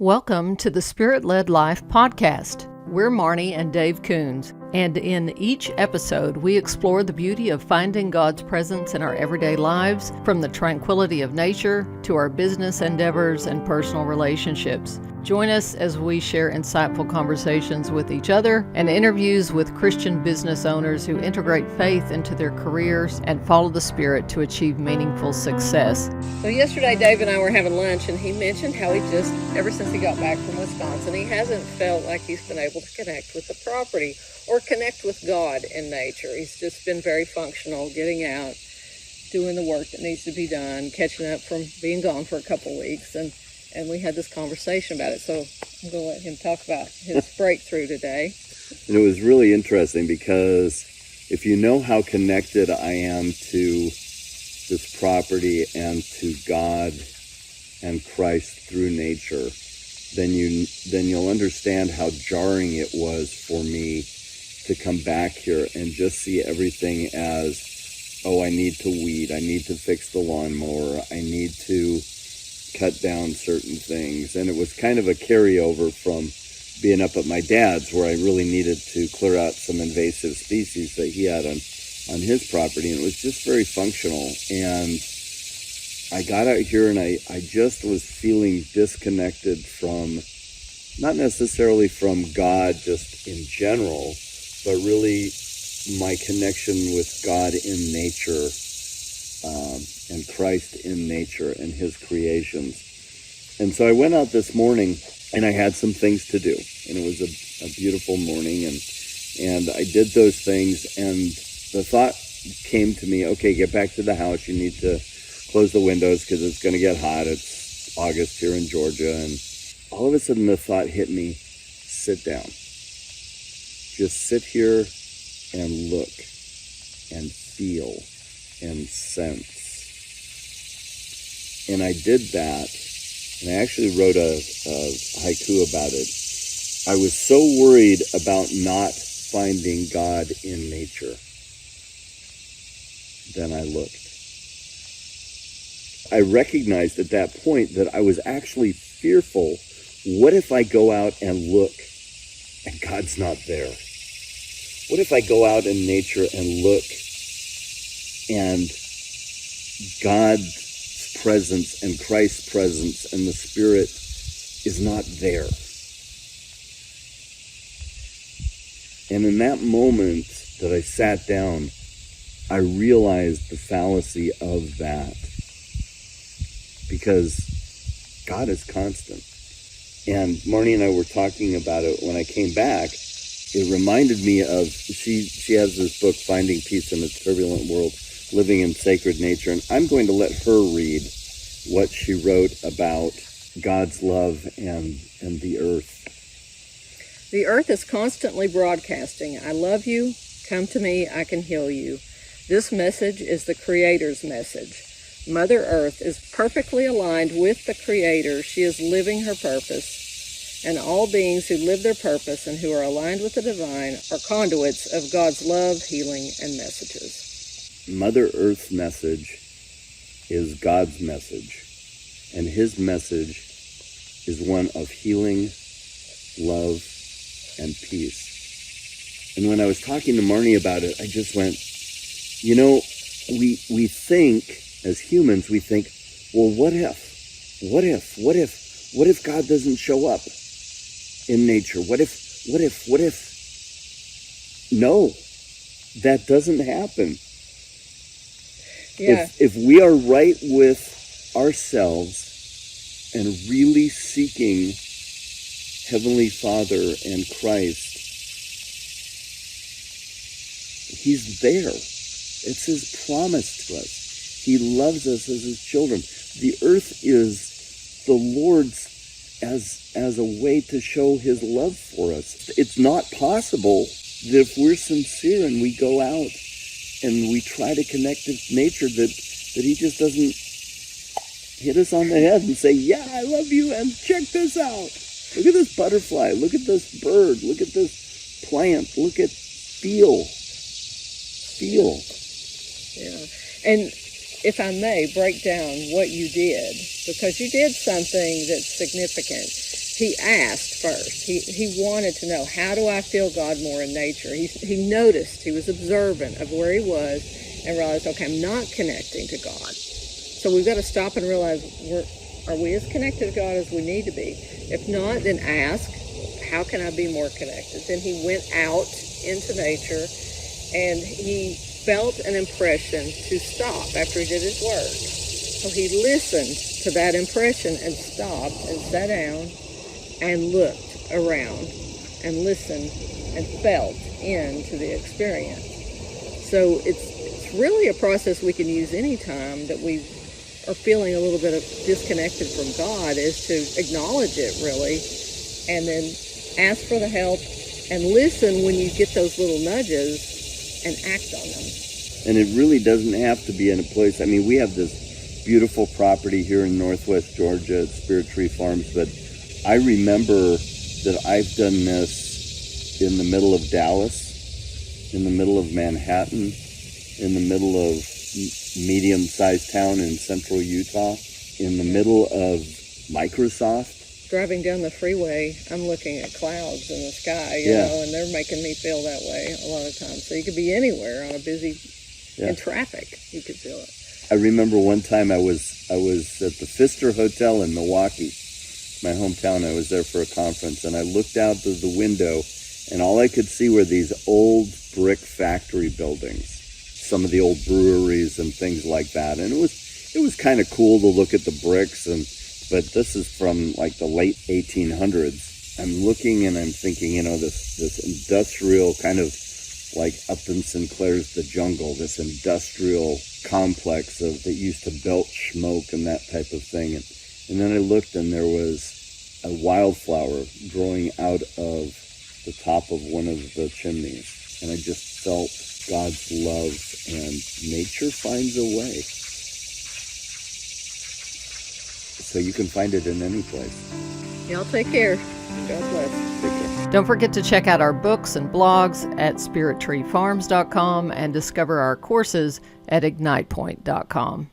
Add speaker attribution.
Speaker 1: Welcome to the Spirit-Led Life podcast. We're Marnie and Dave Kuhns, and in each episode we explore the beauty of finding God's presence in our everyday lives, from the tranquility of nature to our business endeavors and personal relationships. Join us as we share insightful conversations with each other and interviews with Christian business owners who integrate faith into their careers and follow the Spirit to achieve meaningful success.
Speaker 2: So yesterday Dave and I were having lunch, and he mentioned how ever since he got back from Wisconsin, he hasn't felt like he's been able to connect with the property or connect with God in nature. He's just been very functional, getting out, doing the work that needs to be done, catching up from being gone for a couple of weeks, and we had this conversation about it. So I'm going to let him talk about his breakthrough today.
Speaker 3: And it was really interesting because if you know how connected I am to this property and to God and Christ through nature, then you'll understand how jarring it was for me to come back here and just see everything as, oh, I need to weed, I need to fix the lawnmower, I need to cut down certain things. And it was kind of a carryover from being up at my dad's, where I really needed to clear out some invasive species that he had on his property, and it was just very functional. And I got out here and I just was feeling disconnected from, not necessarily from God just in general, but really my connection with God in nature, and Christ in nature and his creations. And so I went out this morning and I had some things to do, and it was a beautiful morning, and I did those things, and the thought came to me, okay, get back to the house, you need to close the windows because it's going to get hot. It's August here in Georgia. And all of a sudden the thought hit me, sit down. Just sit here and look and feel and sense. And I did that, and I actually wrote a haiku about it. I was so worried about not finding God in nature. Then I looked. I recognized at that point that I was actually fearful. What if I go out and look and God's not there? What if I go out in nature and look and God's presence and Christ's presence and the Spirit is not there? And in that moment that I sat down, I realized the fallacy of that, because God is constant. And Marnie and I were talking about it when I came back. It reminded me of, she has this book, Finding Peace in a Turbulent World, Living in Sacred Nature, and I'm going to let her read what she wrote about God's love and the earth.
Speaker 2: The earth is constantly broadcasting, I love you, come to me, I can heal you. This message is the Creator's message. Mother Earth is perfectly aligned with the Creator. She is living her purpose. And all beings who live their purpose and who are aligned with the divine are conduits of God's love, healing, and messages.
Speaker 3: Mother Earth's message is God's message, and his message is one of healing, love, and peace. And when I was talking to Marnie about it, I just went, we think, as humans, we think, well, what if God doesn't show up in nature? What if? No, that doesn't happen.
Speaker 2: Yeah.
Speaker 3: If we are right with ourselves and really seeking Heavenly Father and Christ, he's there. It's his promise to us. He loves us as his children. The earth is the Lord's as a way to show his love for us. It's not possible that if we're sincere and we go out and we try to connect with nature, that he just doesn't hit us on the head and say, yeah, I love you, and check this out. Look at this butterfly. Look at this bird. Look at this plant. Feel.
Speaker 2: Yeah. And if I may, break down what you did, because you did something that's significant. he asked first. He wanted to know, how do I feel God more in nature? He noticed, he was observant of where he was and realized, okay, I'm not connecting to God. So we've got to stop and realize, are we as connected to God as we need to be? If not, then ask, how can I be more connected? Then he went out into nature and he felt an impression to stop after he did his work. So he listened to that impression and stopped and sat down and looked around and listened and felt into the experience. So it's really a process we can use anytime that we are feeling a little bit of disconnected from God, is to acknowledge it really, and then ask for the help and listen when you get those little nudges and act on them.
Speaker 3: And it really doesn't have to be in a place, I mean, we have this beautiful property here in Northwest Georgia at Spirit Tree Farms, but I remember that I've done this in the middle of Dallas, in the middle of Manhattan, in the middle of medium-sized town in central Utah, in the middle of Microsoft.
Speaker 2: Driving down the freeway, I'm looking at clouds in the sky, you know, and they're making me feel that way a lot of times. So you could be anywhere on a busy, in traffic, you could feel it.
Speaker 3: I remember one time I was at the Pfister Hotel in Milwaukee, my hometown. I was there for a conference, and I looked out of the window, and all I could see were these old brick factory buildings, some of the old breweries and things like that. And it was kind of cool to look at the bricks, but this is from like the late 1800s. I'm looking and I'm thinking, you know, this industrial kind of like up in Sinclair's The Jungle, this industrial complex that used to belch smoke and that type of thing. And then I looked, and there was a wildflower growing out of the top of one of the chimneys. And I just felt God's love, and nature finds a way. So you can find it in any place.
Speaker 2: Y'all take care. God bless.
Speaker 3: Take care.
Speaker 1: Don't forget to check out our books and blogs at spirittreefarms.com and discover our courses at ignitepoint.com.